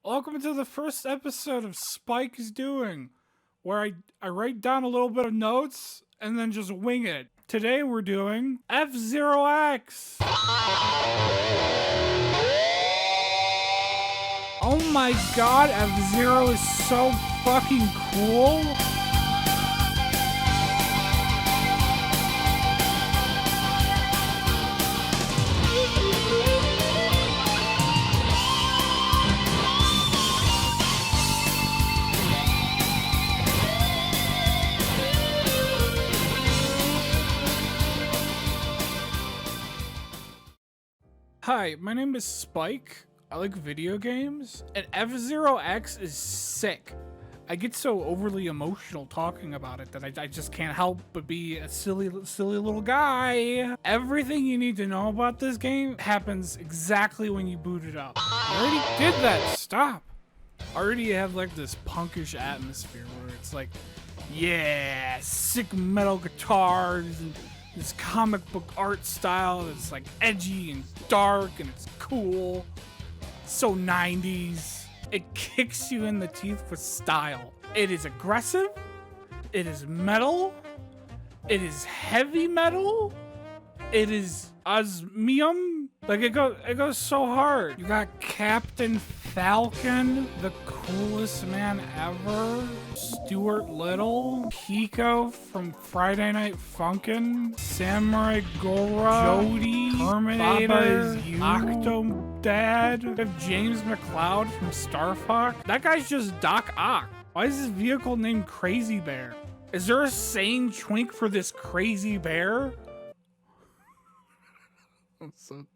Welcome to the first episode of Spike is Doing, where I write down a little bit of notes and then just wing it. Today we're doing F-Zero X. Oh my god, F-Zero is so fucking cool. Hi, my name is Spike. I like video games, and F-Zero X is sick. I get so overly emotional talking about it that I just can't help but be a silly little guy. Everything you need to know about this game happens exactly when you boot it up. I already did that, stop. Already you have like this punkish atmosphere where it's like, yeah, sick metal guitars and this comic book art style that's like edgy and dark and it's cool. It's so 90s. It kicks you in the teeth with style. It is aggressive. It is metal. It is heavy metal. It is osmium. Like it goes so hard. You got Captain Falcon, the coolest man ever. Stewart Little, Pico from Friday Night Funkin', Samurai Goroh, Jody, Terminator, Octodad. We have James McLeod from Star Fox. That guy's just Doc Ock. Why is this vehicle named Crazy Bear? Is there a sane twink for this crazy bear? So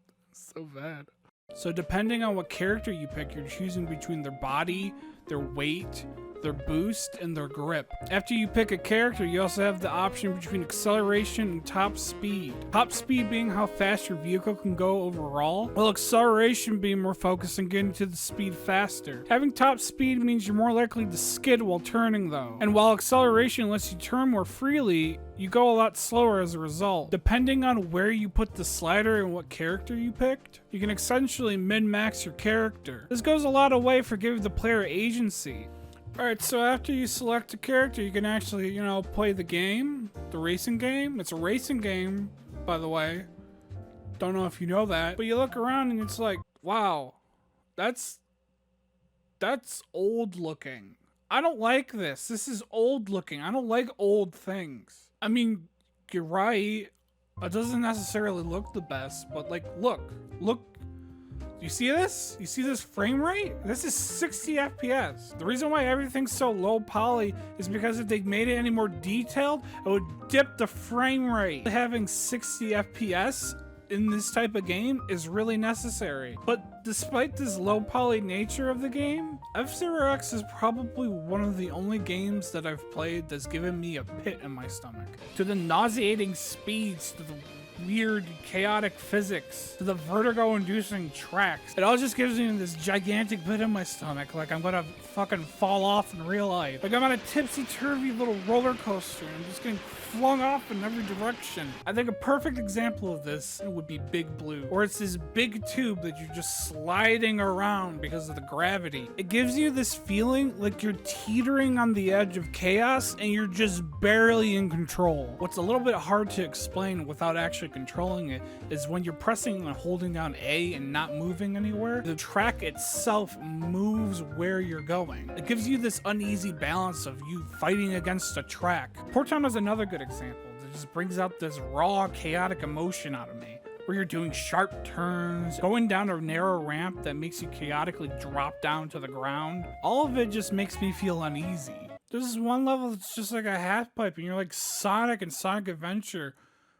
bad. So depending on what character you pick, you're choosing between their body, their weight, their boost, and their grip. After you pick a character, you also have the option between acceleration and top speed. Top speed being how fast your vehicle can go overall, while acceleration being more focused on getting to the speed faster. Having top speed means you're more likely to skid while turning though. And while acceleration lets you turn more freely, you go a lot slower as a result. Depending on where you put the slider and what character you picked, you can essentially min-max your character. This goes a lot away for giving the player agency. Alright, so after you select a character, you can actually, play the game, the racing game. It's a racing game, by the way. Don't know if you know that. But you look around and it's like, wow, that's old looking. I don't like this. This is old looking. I don't like old things. I mean, you're right. It doesn't necessarily look the best, but like, look. You see this? You see this frame rate? This is 60 FPS. The reason why everything's so low poly is because if they made it any more detailed, it would dip the frame rate. Having 60 FPS in this type of game is really necessary. But despite this low poly nature of the game, F-Zero X is probably one of the only games that I've played that's given me a pit in my stomach. To the nauseating speeds, to the weird chaotic physics, to the vertigo inducing tracks. It all just gives me this gigantic pit in my stomach, like I'm gonna fucking fall off in real life. Like I'm on a tipsy-turvy little roller coaster and I'm just getting flung off in every direction. I think a perfect example of this would be Big Blue, where it's this big tube that you're just sliding around because of the gravity. It gives you this feeling like you're teetering on the edge of chaos and you're just barely in control. What's a little bit hard to explain without actually controlling it is when you're pressing and holding down A and not moving anywhere, the track itself moves where you're going. It gives you this uneasy balance of you fighting against a track. Portown is another good example that just brings out this raw, chaotic emotion out of me, where you're doing sharp turns, going down a narrow ramp that makes you chaotically drop down to the ground. All of it just makes me feel uneasy. There's this one level that's just like a half pipe and you're like Sonic and Sonic Adventure.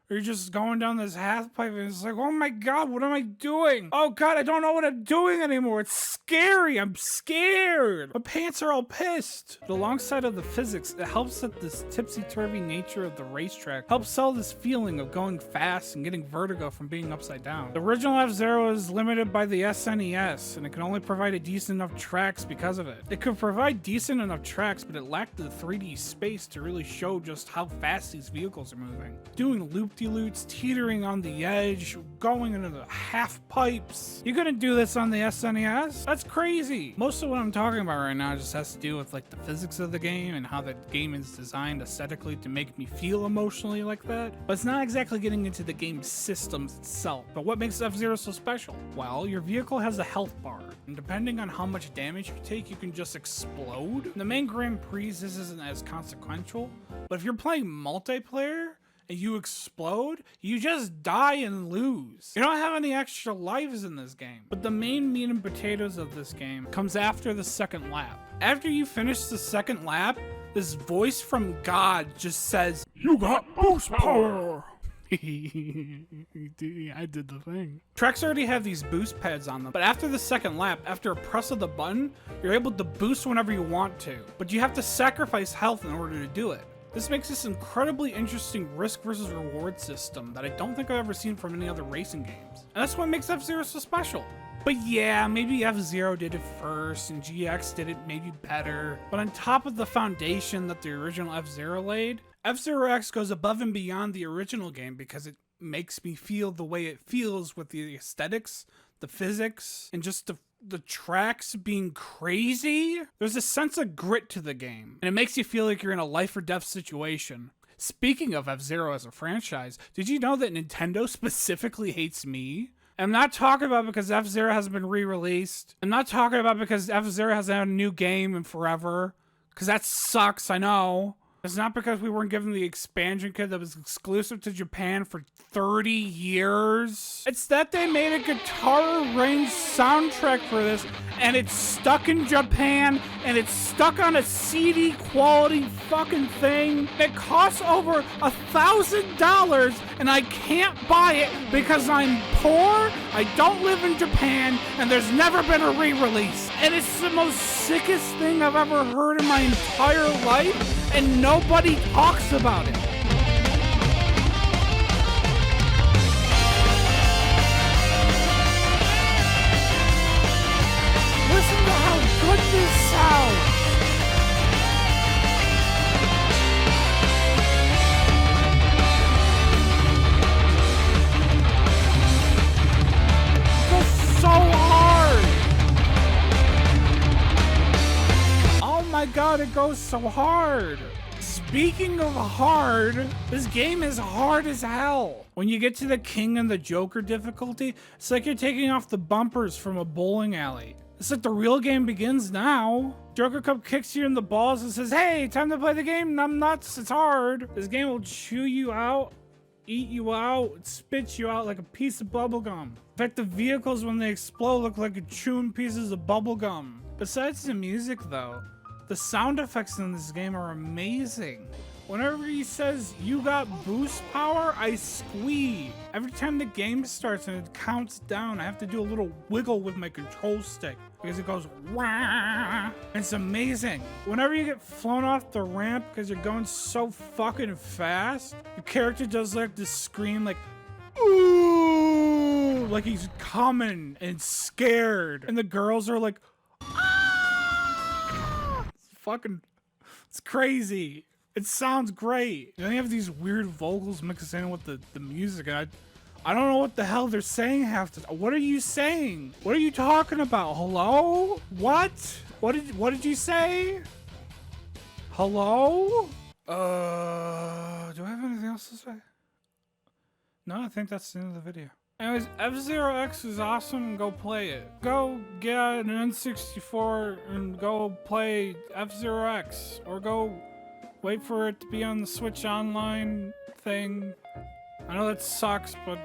You're just going down this half pipe and it's like, oh my god, what am I doing? Oh god, I don't know what I'm doing anymore. It's scary. I'm scared. My pants are all pissed. But alongside of the physics, it helps that this tipsy-turvy nature of the racetrack helps sell this feeling of going fast and getting vertigo from being upside down. The original F-Zero is limited by the SNES, and it can only provide a decent enough tracks because of it. It could provide decent enough tracks, but it lacked the 3D space to really show just how fast these vehicles are moving. Doing loop loops, teetering on the edge, going into the half pipes. You couldn't do this on the SNES? That's crazy. Most of what I'm talking about right now just has to do with like the physics of the game and how the game is designed aesthetically to make me feel emotionally like that. But it's not exactly getting into the game's systems itself. But what makes F-Zero so special? Well, your vehicle has a health bar, and depending on how much damage you take, you can just explode. In the main Grand Prix, this isn't as consequential, but if you're playing multiplayer and you explode, you just die and lose. You don't have any extra lives in this game. But the main meat and potatoes of this game comes after the second lap. After you finish the second lap, this voice from God just says, "You got boost power." I did the thing. Tracks already have these boost pads on them, but after the second lap, after a press of the button, you're able to boost whenever you want to, but you have to sacrifice health in order to do it. This makes this incredibly interesting risk versus reward system that I don't think I've ever seen from any other racing games. And that's what makes F-Zero so special. But yeah, maybe F-Zero did it first and GX did it maybe better. But on top of the foundation that the original F-Zero laid, F-Zero X goes above and beyond the original game because it makes me feel the way it feels with the aesthetics, the physics, and just the tracks being crazy. There's a sense of grit to the game, and it makes you feel like you're in a life or death situation. Speaking of F-Zero as a franchise, did you know that Nintendo specifically hates me? I'm not talking about because F-Zero hasn't been re-released. I'm not talking about because F-Zero hasn't had a new game in forever, because that sucks, I know. It's not because we weren't given the expansion kit that was exclusive to Japan for 30 years. It's that they made a guitar range soundtrack for this, and it's stuck in Japan, and it's stuck on a CD quality fucking thing. It costs over $1,000, and I can't buy it because I'm poor, I don't live in Japan, and there's never been a re-release. And it's the most sickest thing I've ever heard in my entire life. And nobody talks about it. Listen to how good this sounds. It goes so hard. Oh my god, it goes so hard. Speaking of hard, this game is hard as hell. When you get to the King and the Joker difficulty, it's like you're taking off the bumpers from a bowling alley. It's like the real game begins now. Joker Cup kicks you in the balls and says, "Hey, time to play the game, numbnuts, it's hard." This game will chew you out, eat you out, spit you out like a piece of bubblegum. In fact, the vehicles when they explode look like chewing pieces of bubblegum. Besides the music though, the sound effects in this game are amazing. Whenever he says, "You got boost power," I squee. Every time the game starts and it counts down, I have to do a little wiggle with my control stick because it goes wah. It's amazing. Whenever you get flown off the ramp because you're going so fucking fast, your character does like this scream like, "Ooh," like he's coming and scared. And the girls are like, it's crazy. It sounds great. And they have these weird vocals mixed in with the music, and I don't know what the hell they're saying half the time. What are you saying? What are you talking about? Hello? What? What did you say? Hello? Do I have anything else to say? No, I think that's the end of the video. Anyways, F-Zero X is awesome. Go play it. Go get an N64 and go play F-Zero X. Or go wait for it to be on the Switch Online thing. I know that sucks, but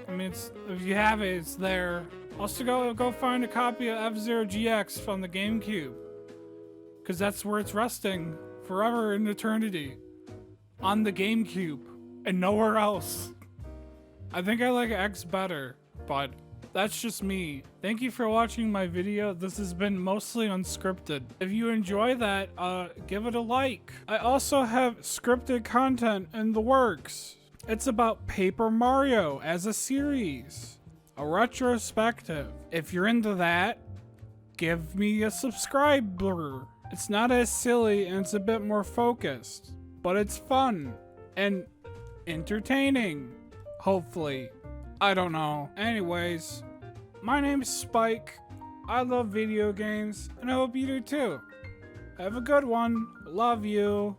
if you have it, it's there. Also go find a copy of F-Zero GX from the GameCube. Because that's where it's resting forever in eternity. On the GameCube. And nowhere else. I think I like X better, but that's just me. Thank you for watching my video. This has been mostly unscripted. If you enjoy that, give it a like. I also have scripted content in the works. It's about Paper Mario as a series, a retrospective. If you're into that, give me a subscriber. It's not as silly and it's a bit more focused, but it's fun and entertaining. Hopefully. I don't know. Anyways, my name's Spike. I love video games, and I hope you do too. Have a good one. Love you.